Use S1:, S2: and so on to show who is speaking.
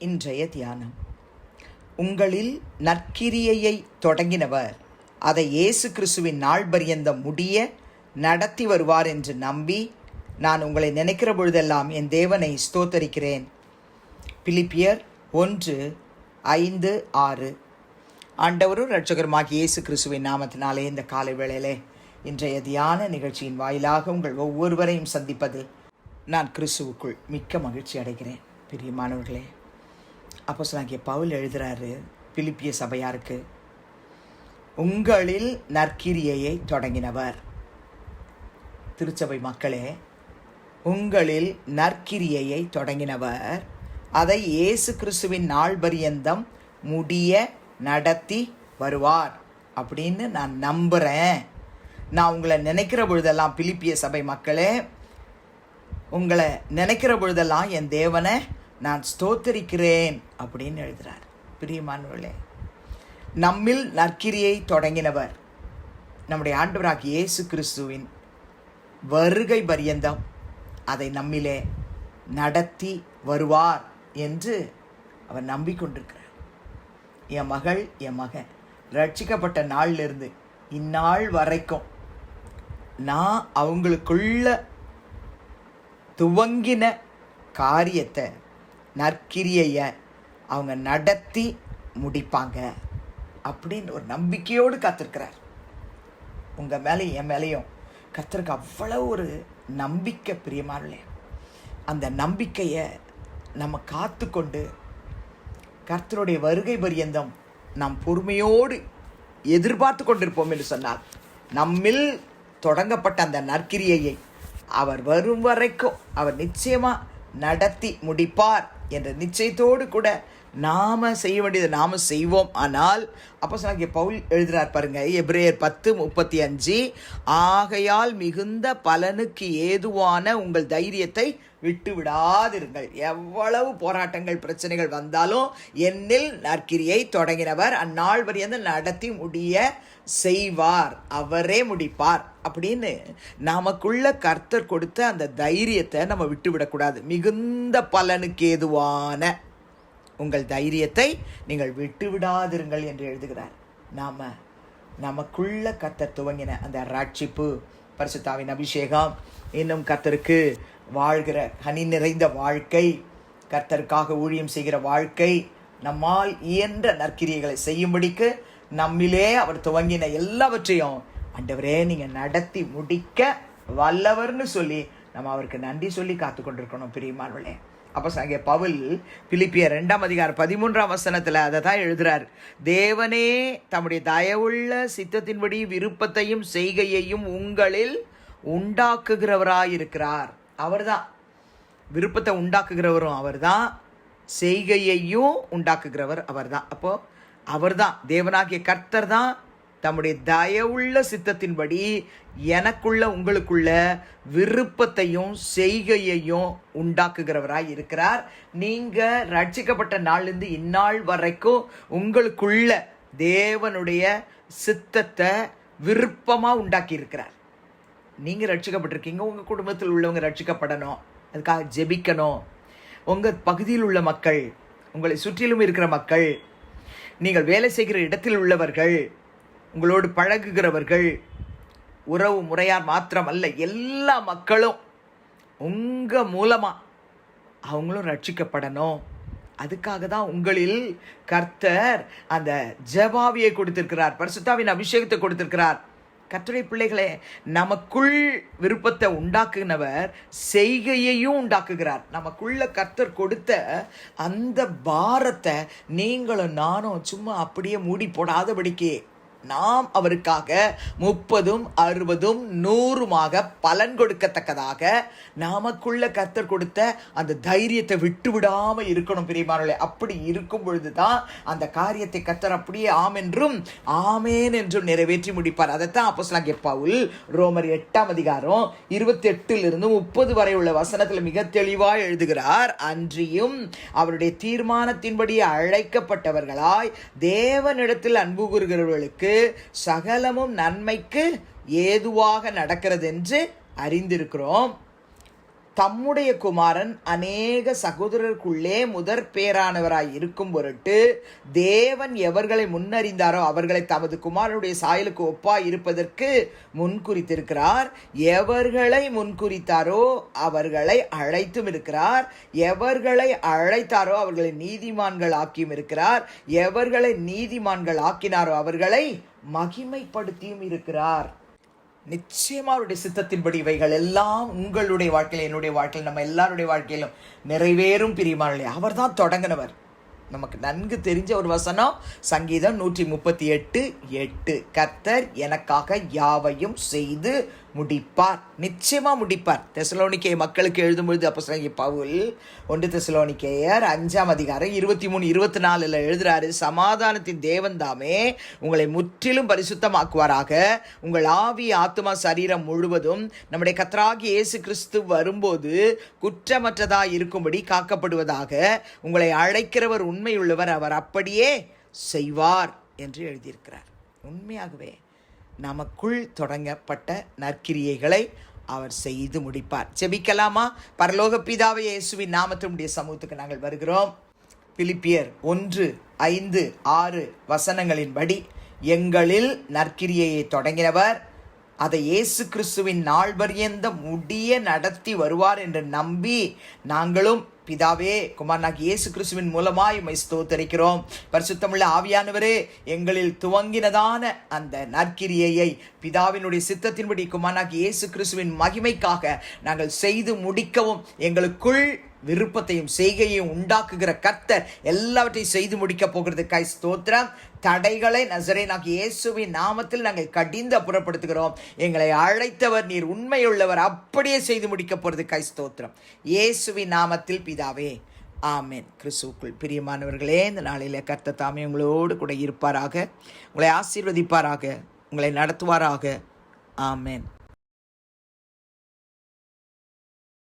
S1: இன்றைய தியானம். உங்களில் நற்கிரியையை தொடங்கினவர் அதை இயேசு கிறிஸ்துவின் நாள் பரியந்தம் முடிய நடத்தி வருவார் என்று நம்பி நான் உங்களை நினைக்கிற பொழுதெல்லாம் என் தேவனை ஸ்தோத்தரிக்கிறேன். பிலிப்பியர் 1:5-6. ஆண்டவரும் இரட்சகருமாகிய இயேசு கிறிஸ்துவின் நாமத்தினாலே இந்த காலை வேளையிலே இன்றைய தியான நிகழ்ச்சியின் வாயிலாக உங்கள் ஒவ்வொருவரையும் சந்திப்பது நான் கிறிஸ்துவுக்குள் மிக்க மகிழ்ச்சி அடைகிறேன். பிரியமானவர்களே, அப்போஸ்தலனாகிய பவுல் எழுதுகிறாரு பிலிப்பிய சபையாருக்கு, உங்களில் நற்கிரியையை தொடங்கினவர். திருச்சபை மக்களே, உங்களில் நற்கிரியையை தொடங்கினவர் அதை இயேசு கிறிஸ்துவின் நாள் பரியந்தம் முடிய நடத்தி வருவார் அப்படின்னு நான் நம்புகிறேன். நான் உங்களை நினைக்கிற பொழுதெல்லாம், பிலிப்பிய சபை மக்களே, உங்களை நினைக்கிற பொழுதெல்லாம் என் தேவனை நான் ஸ்தோத்தரிக்கிறேன் அப்படின்னு எழுதுகிறார். பிரியமானவர்களே, நம்மில் நற்கிரியை தொடங்கினவர் நம்முடைய ஆண்டவராகிய இயேசு கிறிஸ்துவின் வருகை பரியந்தம் அதை நம்மிலே நடத்தி வருவார் என்று அவர் நம்பிக்கொண்டிருக்கிறார். என் மகள், என் மகன் ரட்சிக்கப்பட்ட நாளிலிருந்து இந்நாள் வரைக்கும் நான் அவங்களுக்குள்ள துவங்கின காரியத்தை, நற்கிரியையை அவங்க நடத்தி முடிப்பாங்க அப்படின்னு ஒரு நம்பிக்கையோடு காத்திருக்கிறார். உங்கள் மேலேயும் என் மேலேயும் கர்த்தருக்கு அவ்வளோ ஒரு நம்பிக்கை. பிரியமானே, அந்த நம்பிக்கையை நம்ம காத்து கொண்டு கர்த்தருடைய வருகை பரியந்தம் நாம் பொறுமையோடு எதிர்பார்த்து கொண்டிருப்போம் என்று சொன்னால், நம்மில் தொடங்கப்பட்ட அந்த நற்கிரியையை அவர் வரும் வரைக்கும் அவர் நிச்சயமாக நடத்தி முடிப்பார் என்ற நிச்சயத்தோடு கூட நாம் செய்ய வேண்டியதை நாம் செய்வோம். ஆனால் அப்போஸ்தலனாகிய பவுல் எழுதுகிறார் பாருங்க, எபிரேயர் 10:35, ஆகையால் மிகுந்த பலனுக்கு ஏதுவான உங்கள் தைரியத்தை விட்டு விடாதிருங்கள். எவ்வளவு போராட்டங்கள், பிரச்சனைகள் வந்தாலும் என்னில் நற்கிரியை தொடங்கினவர் அந்நாள் வரையும் நடத்தி முடிய செய்வார், அவரே முடிப்பார் அப்படின்னு நமக்குள்ள கர்த்தர் கொடுத்த அந்த தைரியத்தை நம்ம விட்டு விடக்கூடாது. மிகுந்த பலனுக்கு ஏதுவான உங்கள் தைரியத்தை நீங்கள் விட்டு விடாதிருங்கள் என்று எழுதுகிறார். நமக்குள்ள கர்த்தர் துவங்கின அந்த ரட்சிப்பு, பரிசுத்தாவின் அபிஷேகம், இன்னும் கர்த்தருக்கு வாழ்கிற கனி நிறைந்த வாழ்க்கை, கர்த்தருக்காக ஊழியம் செய்கிற வாழ்க்கை, நம்மால் இயன்ற நற்கிரியைகளை செய்யும்படிக்கு நம்மிலே அவர் துவங்கின எல்லாவற்றையும் ஆண்டவரே நீங்கள் நடத்தி முடிக்க வல்லவர்னு சொல்லி நம்ம அவருக்கு நன்றி சொல்லி காத்து கொண்டிருக்கணும். பிரியமானவர்களே, அப்போஸ்தலனாகிய பவுல் பிலிப்பியர் 2:13 அதை தான் எழுதுகிறார். தேவனே தம்முடைய தயவுள்ள சித்தத்தின்படி விருப்பத்தையும் செய்கையையும் உங்களில் உண்டாக்குகிறவராயிருக்கிறார். அவர் தான் விருப்பத்தை உண்டாக்குகிறவரும் அவர் தான், செய்கையையும் உண்டாக்குகிறவர் அவர் தான். அப்போது அவர் தான், தேவனாகிய கர்த்தர் தான் தம்முடைய தயவுள்ள சித்தத்தின்படி எனக்குள்ள உங்களுக்குள்ள விருப்பத்தையும் செய்கையையும் உண்டாக்குகிறவராய் இருக்கிறார். நீங்கள் ரட்சிக்கப்பட்ட நாள்லேருந்து இந்நாள் வரைக்கும் உங்களுக்குள்ள தேவனுடைய சித்தத்தை விருப்பமாக உண்டாக்கி இருக்கிறார். நீங்கள் ரட்சிக்கப்பட்டிருக்கீங்க, உங்கள் குடும்பத்தில் உள்ளவங்க ரட்சிக்கப்படணும், அதுக்காக ஜெபிக்கணும். உங்கள் பகுதியில் உள்ள மக்கள், உங்களை சுற்றிலும் இருக்கிற மக்கள், நீங்கள் வேலை செய்கிற இடத்தில் உள்ளவர்கள், உங்களோடு பழகுகிறவர்கள், உறவு முறையார் மாத்திரமல்ல, எல்லா மக்களும் உங்கள் மூலமாக அவங்களும் ரட்சிக்கப்படணும். அதுக்காக தான் உங்களில் கர்த்தர் அந்த ஜெபாவியை கொடுத்திருக்கிறார், பரிசுத்தாவின் அபிஷேகத்தை கொடுத்திருக்கிறார். கர்த்தருடைய பிள்ளைகளே, நமக்குள் விருப்பத்தை உண்டாக்குனவர் செய்கையையும் உண்டாக்குகிறார். நமக்குள்ள கர்த்தர் கொடுத்த அந்த பாரத்தை நீங்களும் நானும் சும்மா அப்படியே மூடி போடாதபடிக்கு நாம் அவருக்காக 30, 60, 100 பலன் கொடுக்கத்தக்கதாக நமக்குள்ள கர்த்தர் கொடுத்த அந்த தைரியத்தை விட்டு விடாமல் இருக்கணும். பிரியமானவர்களே, அப்படி இருக்கும் பொழுது தான் அந்த காரியத்தை கர்த்தர் அப்படியே ஆமென்றும் ஆமேன் என்றும் நிறைவேற்றி முடிப்பார். அதைத்தான் அப்போஸ்தலனாகிய பவுல் ரோமர் 8:28-30 வரை உள்ள வசனத்தில் மிக தெளிவாக எழுதுகிறார். அன்றியும் அவருடைய தீர்மானத்தின்படி அழைக்கப்பட்டவர்களாய் தேவனிடத்தில் அன்பு கூறுகிறவர்களுக்கு சகலமும் நன்மைக்கு ஏதுவாக நடக்கிறது என்று அறிந்திருக்கிறோம். தம்முடைய குமாரன் அநேக சகோதரருக்குள்ளே முதற் பேரானவராய் இருக்கும் பொருட்டு தேவன் எவர்களை முன்னறிந்தாரோ அவர்களை தமது குமாரனுடைய சாயலுக்கு ஒப்பாய் இருப்பதற்கு முன்குறித்திருக்கிறார். எவர்களை முன்குறித்தாரோ அவர்களை அழைத்தும் இருக்கிறார். எவர்களை அழைத்தாரோ அவர்களை நீதிமான்கள் ஆக்கியும் இருக்கிறார். எவர்களை நீதிமான்கள் ஆக்கினாரோ அவர்களை மகிமைப்படுத்தியும் இருக்கிறார். நிச்சயமா அவருடைய சித்தத்தின்படி இவைகள் எல்லாம் உங்களுடைய வாழ்க்கையில், என்னுடைய வாழ்க்கையில், நம்ம எல்லாருடைய வாழ்க்கையிலும் நிறைவேறும் பிரியமானவர்களே. அவர் தான் தொடங்கினவர். நமக்கு நன்கு தெரிஞ்ச ஒரு வசனம், சங்கீதம் 138:8, கர்த்தர் எனக்காக யாவையும் செய்து முடிப்பார். நிச்சயமா முடிப்பார். தெசலோனிக்கே மக்களுக்கு எழுதும்பொழுது அப்போஸ்தலனாகிய பவுல் 1 தெசலோனிக்கேயர் 5:23-24 எழுதுறாரு, சமாதானத்தின் தேவன் தாமே உங்களை முற்றிலும் பரிசுத்தமாக்குவாராக. உங்கள் ஆவி, ஆத்துமா, சரீரம் முழுவதும் நம்முடைய கர்த்தராகிய இயேசு கிறிஸ்து வரும்போது குற்றமற்றதாய் இருக்கும்படி காக்கப்படுவதாக. உங்களை அழைக்கிறவர் உண்மையுள்ளவர், அவர் அப்படியே செய்வார் என்று எழுதியிருக்கிறார். உண்மையாகவே நமக்குள் தொடங்கப்பட்ட நற்கிரியைகளை அவர் செய்து முடிப்பார். ஜெபிக்கலாமா? பரலோக பிதாவே, இயேசுவின் நாமத்தினுடைய சமூகத்துக்கு நாங்கள் வருகிறோம். பிலிப்பியர் 1:5-6 வசனங்களின்படி எங்களில் நற்கிரியையை தொடங்கினவர் அதை இயேசு கிறிஸ்துவின் நாள் பரியந்த முடிய நடத்தி வருவார் என்று நம்பி நாங்களும் பிதாவே குமாரனாகிய இயேசு கிறிஸ்துவின் மூலமாய் உம்மை ஸ்தோத்தரிக்கிறோம். பரிசுத்தமுள்ள ஆவியானவரே, எங்களில் துவங்கினதான அந்த நற்கிரியையை பிதாவினுடைய சித்தத்தின்படி குமாரனாகிய இயேசு கிறிஸ்துவின் மகிமைக்காக நாங்கள் செய்து முடிக்கவும் எங்களுக்குள் விருப்பத்தையும் செய்கையையும் உண்டாக்குகிற கர்த்தர் எல்லாவற்றையும் செய்து முடிக்க போகிறதுக்காய் ஸ்தோத்திரம். தடைகளை நசரேயனாகிய இயேசுவின் நாமத்தில் நாங்கள் கடிந்து அப்புறப்படுத்துகிறோம். எங்களை அழைத்தவர் நீர் உண்மையுள்ளவர், அப்படியே செய்து முடிக்க போகிறதுக்காய் ஸ்தோத்திரம். இயேசுவின் நாமத்தில் பிதாவே, ஆமென். கிறிஸ்துவுக்குள் பிரியமானவர்களே, இந்த நாளில் கர்த்தர் தாமே உங்களோடு கூட இருப்பாராக, உங்களை ஆசீர்வதிப்பாராக, உங்களை நடத்துவாராக. ஆமென்.